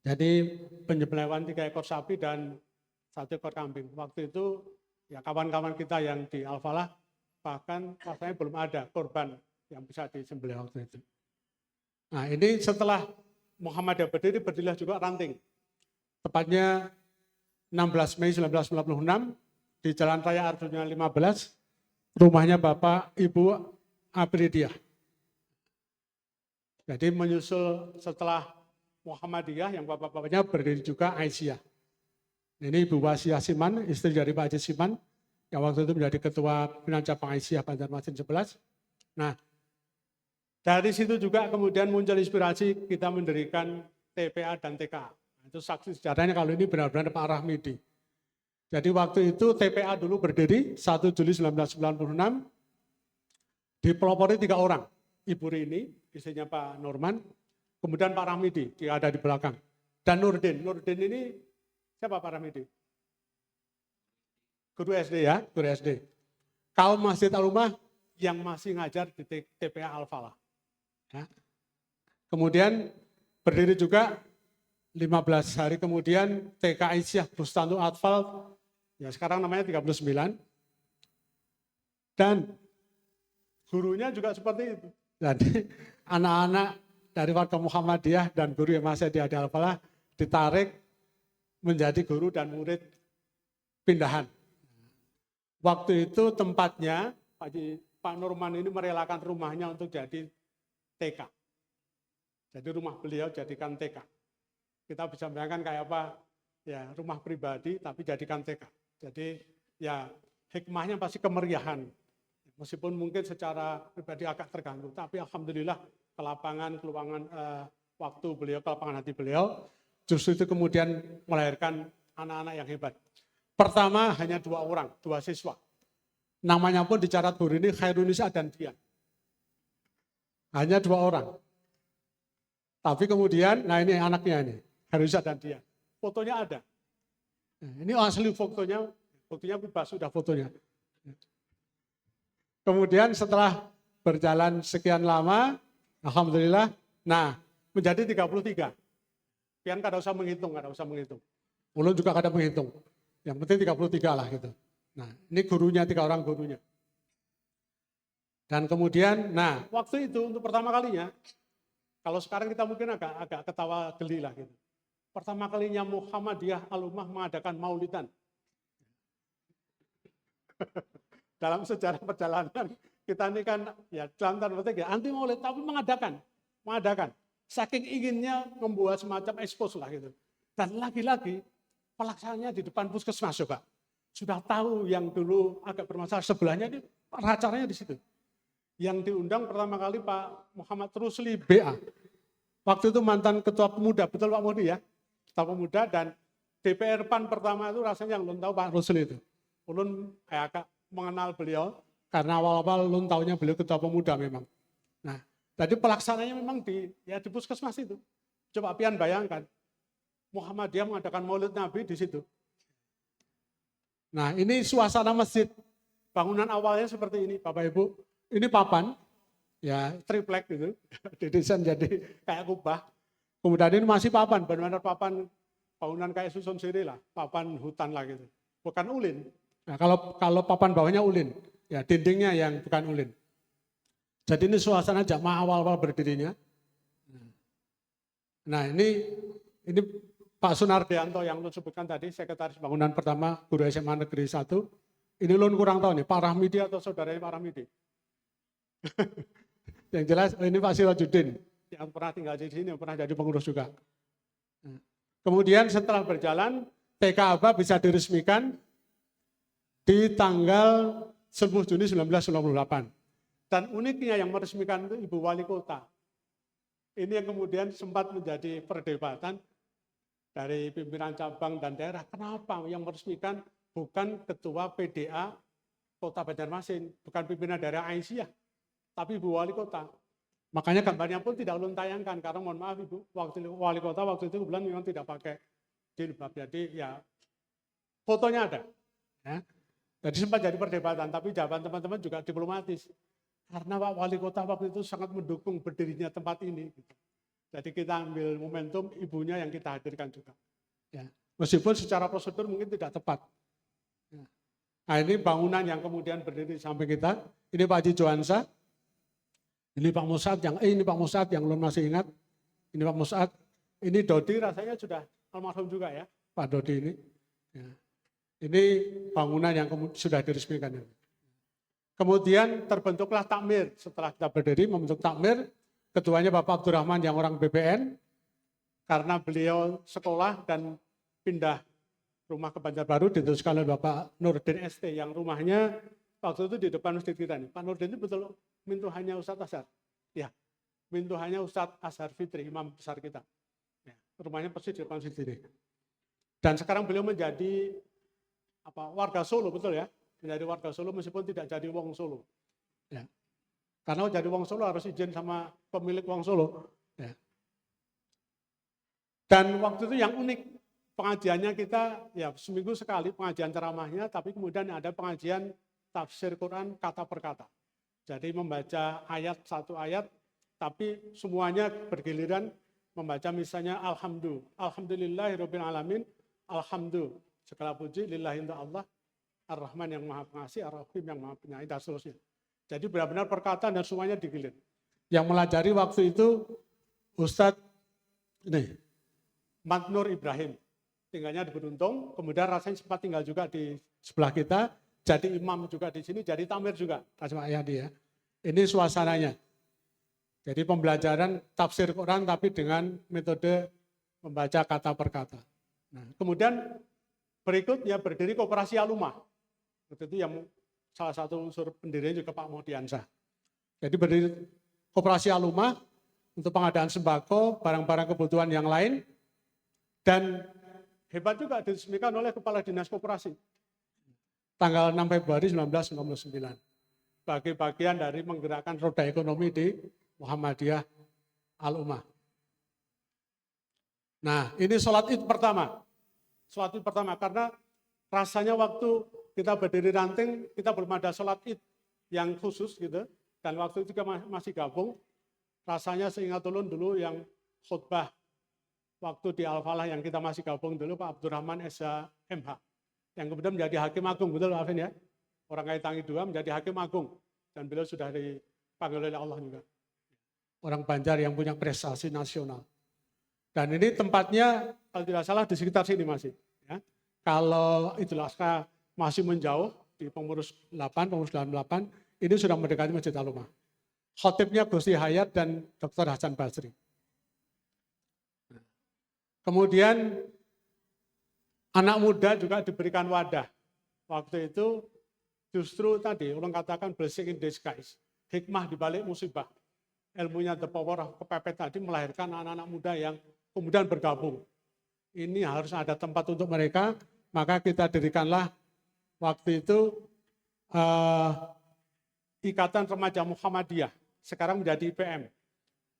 Jadi penyembelihan 3 ekor sapi dan 1 ekor kambing. Waktu itu ya kawan-kawan kita yang di Al-Falah bahkan rasanya belum ada korban yang bisa disembelih waktu itu. Nah, ini setelah Muhammadiyah berdiri, berdirilah juga ranting. Tepatnya 16 Mei 1996 di Jalan Raya Arjuna 15, rumahnya Bapak Ibu Apridia. Jadi menyusul setelah Muhammadiyah yang bapak-bapaknya berdiri juga Aisyah. Ini Ibu Wasiah Siman, istri dari Pak Haji Siman, yang waktu itu menjadi ketua pimpinan cabang Aisyah Banjarmasin 11. Nah, dari situ juga kemudian muncul inspirasi kita mendirikan TPA dan TKA. Itu saksi sejarahnya kalau ini benar-benar Pak Rahmidi. Jadi waktu itu TPA dulu berdiri 1 Juli 1996, dipelopori 3 orang. Ibu Rini, istrinya Pak Norman, kemudian Pak Rahmidi, dia ada di belakang. Dan Nurdin. Nurdin ini siapa Pak Rahmidi? Guru SD ya, guru SD. Kaum Masjid Al-Ummah yang masih ngajar di TPA Al-Falah. Ya. Kemudian berdiri juga 15 hari kemudian TK Aisyah Bustanul Atfal, ya sekarang namanya 39. Dan gurunya juga seperti itu. Jadi anak-anak dari warga Muhammadiyah dan guru yang masih di Al-Falah ditarik menjadi guru dan murid pindahan. Waktu itu tempatnya Pak Norman ini merelakan rumahnya untuk jadi TK. Jadi rumah beliau jadikan TK. Kita bisa bayangkan kayak apa, ya rumah pribadi tapi jadikan TK. Jadi ya hikmahnya pasti kemeriahan. Meskipun mungkin secara pribadi agak terganggu, tapi alhamdulillah kelapangan waktu beliau, kelapangan hati beliau, justru itu kemudian melahirkan anak-anak yang hebat. Pertama hanya 2 orang, 2 siswa. Namanya pun dicatat guru ini Khairunisa dan Dian. Hanya 2 orang. Tapi kemudian, nah ini anaknya ini. Khairunisa dan Dian. Fotonya ada. Nah, ini asli fotonya bebas sudah fotonya. Kemudian setelah berjalan sekian lama, alhamdulillah, nah menjadi 33. Pian kada usah menghitung. Ulun juga kada menghitung. Yang penting 33 lah gitu. Nah ini gurunya, 3 orang gurunya. Dan kemudian, nah waktu itu untuk pertama kalinya, kalau sekarang kita mungkin agak ketawa geli lah gitu. Pertama kalinya Muhammadiyah Al-Ummah mengadakan maulidan. Dalam sejarah perjalanan kita ini kan ya dalam tanda petik ya anti maulid tapi mengadakan. Saking inginnya membuat semacam ekspos lah gitu. Dan lagi-lagi pelaksananya di depan puskesmas juga. Sudah tahu yang dulu agak bermasalah sebelahnya ini acaranya di situ. Yang diundang pertama kali Pak Muhammad Rusli BA. Waktu itu mantan ketua pemuda, betul Pak Mudi ya? Ketua pemuda dan DPR PAN pertama itu rasanya yang belum tahu Pak Rusli itu. Ulun agak mengenal beliau karena awal-awal ulun tahunya beliau ketua pemuda memang. Nah, jadi pelaksananya memang di puskesmas itu. Coba pian bayangkan, Muhammadiyah mengadakan Maulid Nabi di situ. Nah, ini suasana masjid. Bangunan awalnya seperti ini, Bapak Ibu. Ini papan, ya triplek gitu, didesain jadi kayak kubah. Kemudian ini masih papan, benar-benar papan bangunan kayak susun siri lah, papan hutan lah gitu. Bukan ulin. Nah, kalau papan bawahnya ulin, ya dindingnya yang bukan ulin. Jadi ini suasana jamaah awal-awal berdirinya. Nah ini Pak Sunardianto yang lu sebutkan tadi, sekretaris bangunan pertama Guru SMA Negeri 1. Ini lu kurang tahu nih, Pak Rahmidi atau saudaranya Pak Rahmidi. Yang jelas ini Pak Sirojudin yang pernah tinggal di sini, yang pernah jadi pengurus juga. Kemudian setelah berjalan, TK Aba bisa diresmikan di tanggal 10 Juni 1998. Dan uniknya yang meresmikan itu Ibu Wali Kota. Ini yang kemudian sempat menjadi perdebatan dari pimpinan cabang dan daerah. Kenapa yang meresmikan bukan ketua PDA Kota Banjarmasin, bukan pimpinan daerah Aisyah, tapi Ibu Wali Kota. Makanya gambarnya pun tidak ulun tayangkan, karena mohon maaf Ibu, Wali Kota waktu itu kebetulan memang tidak pakai jilbab. Jadi ya fotonya ada. Ya. Jadi sempat jadi perdebatan, tapi jawaban teman-teman juga diplomatis. Karena Pak Wali Kota waktu itu sangat mendukung berdirinya tempat ini. Jadi kita ambil momentum ibunya yang kita hadirkan juga. Ya. Meskipun secara prosedur mungkin tidak tepat. Ya. Nah ini bangunan yang kemudian berdiri di samping kita. Ini Pak Haji Johansa. Ini Pak Musad yang belum masih ingat. Ini Pak Musad. Ini Dodi rasanya sudah almarhum juga ya, Pak Dodi ini. Ya. Ini bangunan yang sudah diresmikan. Kemudian terbentuklah takmir. Setelah kita berdiri membentuk takmir, ketuanya Bapak Abdurrahman yang orang BPN, karena beliau sekolah dan pindah rumah ke Banjarbaru, diteruskan oleh Bapak Nurdin ST yang rumahnya waktu itu di depan masjid kita nih. Pak Nurdin itu betul mintuhannya Ustadz Ashar. Ya, mintuhannya Ustadz Ashar Fitri, imam besar kita. Ya, rumahnya persis di depan masjid ini. Dan sekarang beliau menjadi warga Solo, betul ya? Menjadi warga Solo meskipun tidak jadi wong Solo. Ya. Karena jadi wong Solo harus izin sama pemilik wong Solo. Ya. Dan waktu itu yang unik, pengajiannya kita ya seminggu sekali pengajian ceramahnya, tapi kemudian ada pengajian tafsir Quran kata per kata. Jadi membaca ayat satu ayat, tapi semuanya bergiliran membaca misalnya Alhamdulillahirabbil alamin, alhamdulillah segala puji lillahi untuk Allah, Ar-Rahman yang Maha Pengasih, Ar-Rahim yang Maha Penyayang, dan seterusnya. Jadi benar-benar perkataan dan semuanya digilir. Yang melajari waktu itu Ustadz Matnur Ibrahim, tinggalnya di Beruntung, kemudian rasanya sempat tinggal juga di sebelah kita, jadi imam juga di sini, jadi tamir juga, Pak Yadi ya. Ini suasananya. Jadi pembelajaran tafsir Quran tapi dengan metode membaca kata per kata. Nah, kemudian berikutnya berdiri Koperasi Alumah. Itu yang salah satu unsur pendirinya juga Pak Mohdiansyah. Jadi berdiri Koperasi Alumah untuk pengadaan sembako, barang-barang kebutuhan yang lain, dan hebat juga diresmikan oleh Kepala Dinas Koperasi. Tanggal 6 Februari 1999. Sebagai bagian dari menggerakkan roda ekonomi di Muhammadiyah Al-Ummah. Nah, ini sholat Id pertama. Sholat Id pertama, karena rasanya waktu kita berdiri ranting, kita belum ada sholat Id yang khusus gitu. Dan waktu itu kita masih gabung, rasanya seingat ulun dulu yang khutbah waktu di Al-Falah yang kita masih gabung dulu, Pak Abdurrahman SH MH. Yang kemudian menjadi Hakim Agung, betul Pak Alvin ya? Orang Kaitangi II menjadi Hakim Agung. Dan beliau sudah dipanggil oleh Allah juga. Orang Banjar yang punya prestasi nasional. Dan ini tempatnya, kalau tidak salah di sekitar sini masih. Ya. Kalau Idul Adha masih menjauh, di pengurus 8, pengurus 8, ini sudah mendekati Masjid Al-Ummah. Khotibnya Gusti Hayat dan Dr. Hasan Basri. Kemudian anak muda juga diberikan wadah. Waktu itu justru tadi, orang katakan blessing in disguise. Hikmah dibalik musibah. Ilmunya The Power of Kepepet tadi melahirkan anak-anak muda yang kemudian bergabung. Ini harus ada tempat untuk mereka, maka kita dirikanlah waktu itu Ikatan Remaja Muhammadiyah, sekarang menjadi IPM.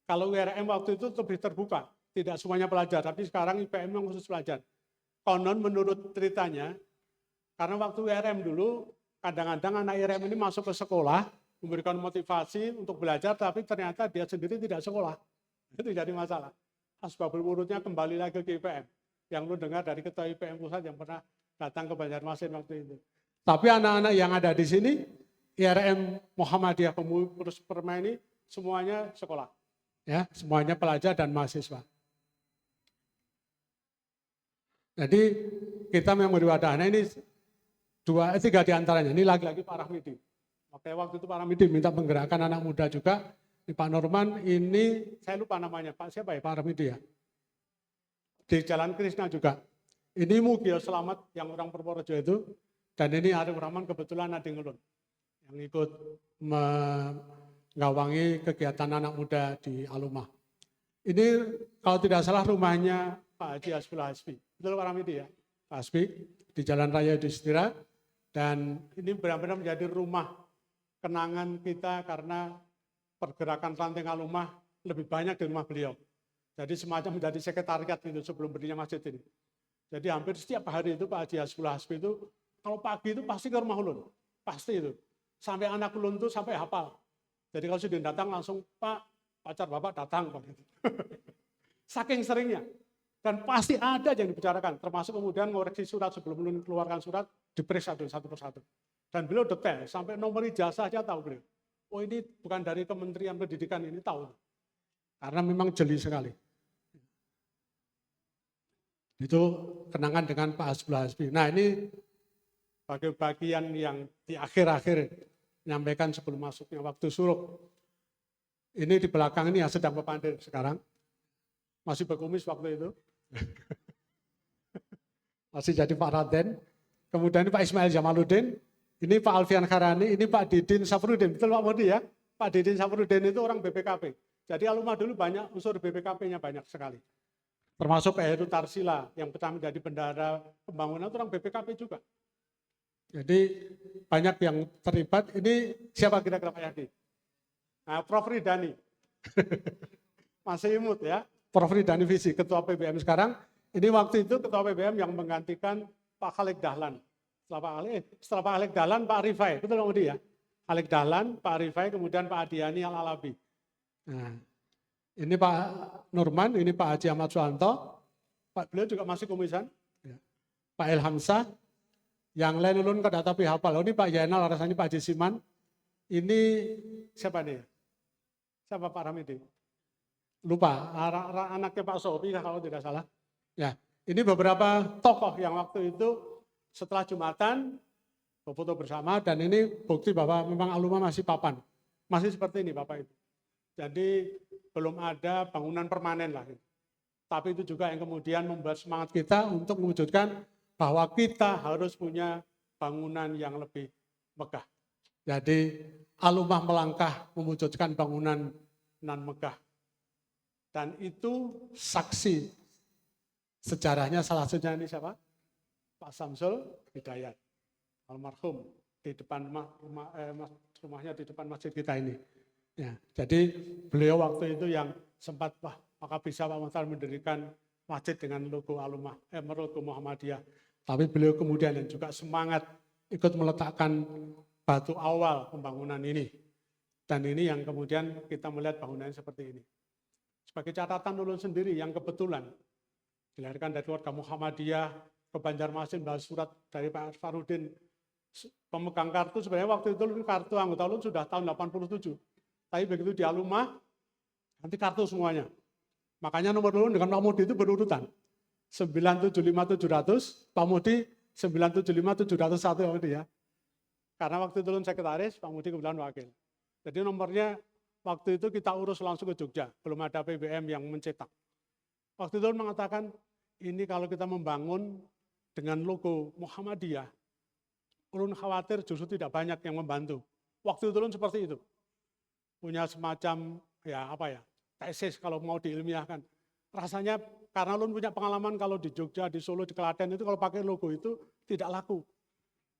Kalau URM waktu itu lebih terbuka, tidak semuanya pelajar, tapi sekarang IPM yang khusus pelajar. Konon menurut ceritanya, karena waktu URM dulu, kadang-kadang anak IRM ini masuk ke sekolah, memberikan motivasi untuk belajar, tapi ternyata dia sendiri tidak sekolah. Itu jadi masalah. Asbabul wurudnya kembali lagi ke IPM. Yang lu dengar dari ketua IPM pusat yang pernah datang ke Banjarmasin waktu itu. Tapi anak-anak yang ada di sini, IRM Muhammadiyah Pengurus Perma ini semuanya sekolah. Ya, semuanya pelajar dan mahasiswa. Jadi kita memberi wadah. Nah ini 2, 3 diantaranya. Ini lagi-lagi Pak Rahmidi. Waktu itu Pak Rahmidi minta menggerakkan anak muda juga. Di Pak Norman ini, saya lupa namanya, Pak siapa ya, Pak Rahmidi ya. Di Jalan Krishna juga. Ini Mugio Selamat yang orang Purworejo itu. Dan ini Arif Rahman kebetulan ada Ngelun. Yang ikut menggawangi kegiatan anak muda di Al-Ummah. Ini kalau tidak salah rumahnya Pak Haji Hasbul Hasbi. Betul Pak Rahmidi ya? Pak Hasbi di Jalan Raya Yudhistira. Dan ini benar-benar menjadi rumah kenangan kita karena pergerakan ranting Al-Ummah lebih banyak di rumah beliau. Jadi semacam menjadi sekretariat itu sebelum berdirinya masjid ini. Jadi hampir setiap hari itu Pak Haji Hasbul Hasbi itu kalau pagi itu pasti ke rumah ulun. Pasti itu. Sampai anak ulun itu sampai hafal. Jadi kalau sudah datang langsung, Pak, pacar Bapak datang. Saking seringnya. Dan pasti ada yang dibicarakan, termasuk kemudian mengoreksi surat sebelum ulun keluarkan surat, diperiksa satu persatu. Dan beliau detail, sampai nomor ijazah saja tahu beliau. Oh ini bukan dari Kementerian Pendidikan, ini tahu. Karena memang jeli sekali. Itu kenangan dengan Pak Hasbul Hasbi. Nah ini bagian yang di akhir-akhir menyampaikan sebelum masuknya waktu suruk. Ini di belakang ini yang sedang berpandir sekarang. Masih berkumis waktu itu. Masih jadi Pak Raden. Kemudian ini Pak Ismail Jamaluddin. Ini Pak Alfian Kharani. Ini Pak Didin Safrudin. Betul Pak Modi ya? Pak Didin Safrudin itu orang BPKP. Jadi Alumah dulu banyak unsur BPKP-nya banyak sekali. Termasuk Pak Heru Tarsila yang pertama menjadi bendahara pembangunan itu orang BPKP juga. Jadi banyak yang terlibat. Ini siapa kira-kira Pak Yadi? Nah, Prof. Ridani. Masih imut ya. Prof. Ridani Visi, Ketua PBM sekarang. Ini waktu itu Ketua PBM yang menggantikan Pak Khalid Dahlan. Setelah Pak Khalid Dahlan, Pak Arifai. Betul Pak Mudi ya? Khalid Dahlan, Pak Arifai, kemudian Pak Adiani Al-Alabi. Nah, ini Pak Nurman, ini Pak Haji Ahmad Suwanto. Beliau juga masih komisan. Pak Ilhamsah. Yang lain ulun ke data hafal. Ini Pak Yainal, rasanya Pak Haji Siman. Ini siapa nih? Siapa Pak Ramidi? Lupa, anaknya Pak Sofi kalau tidak salah. Ya, ini beberapa tokoh yang waktu itu setelah Jumatan berfoto bersama dan ini bukti bahwa memang Alumah masih papan. Masih seperti ini Bapak Ibu. Jadi belum ada bangunan permanen lah. Tapi itu juga yang kemudian membuat semangat kita untuk mewujudkan bahwa kita harus punya bangunan yang lebih megah. Jadi Alumah melangkah mewujudkan bangunan nan megah. Dan itu saksi sejarahnya salah satunya ini siapa? Pak Samsul Hidayat, almarhum di depan rumahnya di depan masjid kita ini. Ya, jadi beliau waktu itu yang sempat maka bisa Pak Muhtar mendirikan masjid dengan logo Alumah, logo Muhammadiyah. Tapi beliau kemudian yang juga semangat ikut meletakkan batu awal pembangunan ini. Dan ini yang kemudian kita melihat bangunan seperti ini. Sebagai catatan ulun sendiri yang kebetulan dilahirkan dari keluarga Muhammadiyah ke Banjarmasin, bahas surat dari Pak Farudin, pemegang kartu sebenarnya waktu itu kartu anggota ulun sudah tahun 87. Tapi begitu di Alumah, nanti kartu semuanya. Makanya nomor ulun dengan Pak Mudi itu berurutan. 975700, Pak Mudi 975701 Pak Mudi ya. Karena waktu itu ulun sekretaris, Pak Mudi kebetulan wakil. Jadi nomornya waktu itu kita urus langsung ke Jogja, belum ada PBM yang mencetak. Waktu itu mengatakan, ini kalau kita membangun dengan logo Muhammadiyah, ulun khawatir justru tidak banyak yang membantu. Waktu itu ulun seperti itu. Punya semacam, tesis kalau mau diilmiahkan. Rasanya karena ulun punya pengalaman kalau di Jogja, di Solo, di Klaten itu kalau pakai logo itu tidak laku.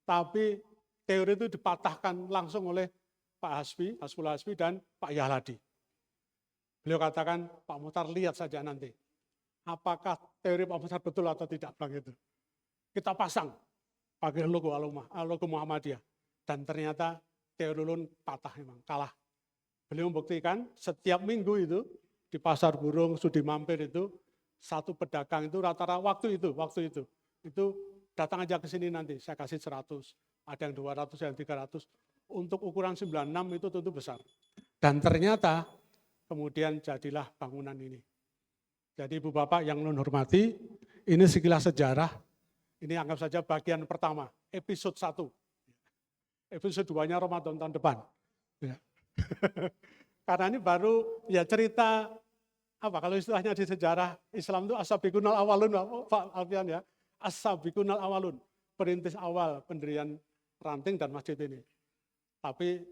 Tapi teori itu dipatahkan langsung oleh Pak Hasbul Hasbi dan Pak Yahladi. Beliau katakan, Pak Muhtar lihat saja nanti. Apakah teori Pak Muhtar betul atau tidak, begitu. Kita pasang pakai logo Alumah, logo Muhammadiyah. Dan ternyata teori ulun patah memang, kalah. Beliau membuktikan setiap minggu itu di Pasar Burung, Sudi Mampir itu, satu pedagang itu rata-rata waktu itu datang aja ke sini nanti, saya kasih 100, ada yang 200, ada yang 300. Untuk ukuran 96 itu tentu besar. Dan ternyata kemudian jadilah bangunan ini. Jadi Ibu Bapak yang ulun hormati, ini sekilas sejarah, ini anggap saja bagian pertama, episode 1. Episode 2-nya Ramadan tahun depan. Ya. Karena ini baru ya cerita, kalau istilahnya di sejarah Islam itu as-sabiqunal awalun, Pak Alfian ya, as-sabiqunal awalun, perintis awal pendirian ranting dan masjid ini. Tapi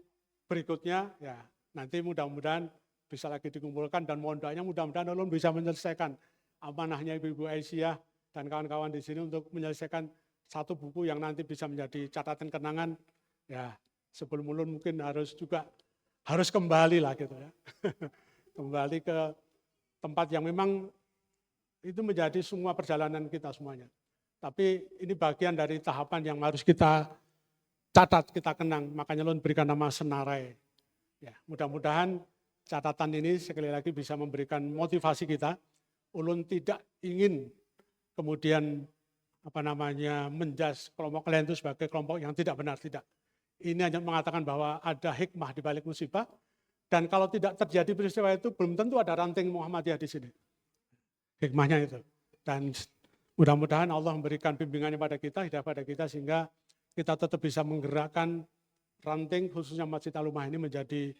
berikutnya ya nanti mudah-mudahan bisa lagi dikumpulkan dan mohon doanya mudah-mudahan ulun bisa menyelesaikan amanahnya Ibu Aisyah dan kawan-kawan di sini untuk menyelesaikan satu buku yang nanti bisa menjadi catatan kenangan. Ya sebelum ulun mungkin harus kembali lah gitu ya. Kembali ke tempat yang memang itu menjadi semua perjalanan kita semuanya. Tapi ini bagian dari tahapan yang harus kita catat, kita kenang, makanya ulun berikan nama Senarai. Ya, mudah-mudahan catatan ini sekali lagi bisa memberikan motivasi kita. Ulun tidak ingin kemudian menjas kelompok kalian itu sebagai kelompok yang tidak benar, tidak. Ini hanya mengatakan bahwa ada hikmah di balik musibah, dan kalau tidak terjadi peristiwa itu belum tentu ada ranting Muhammadiyah di sini. Hikmahnya itu. Dan mudah-mudahan Allah memberikan bimbingannya pada kita, hidayah pada kita, sehingga kita tetap bisa menggerakkan ranting khususnya Masjid Al-Ummah ini menjadi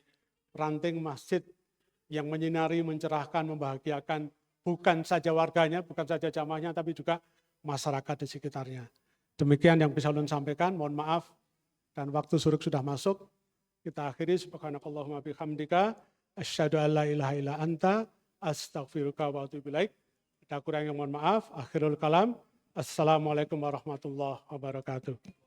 ranting masjid yang menyinari, mencerahkan, membahagiakan bukan saja warganya, bukan saja jamaahnya, tapi juga masyarakat di sekitarnya. Demikian yang bisa ulun sampaikan, mohon maaf, dan waktu suruk sudah masuk. Kita akhiri, subhanakallahumma bihamdika, asyhadu an la ilaha illa anta, astaghfiruka wa atubu ilaik. Ada kurang yang mohon maaf, akhirul kalam. Assalamualaikum warahmatullahi wabarakatuh.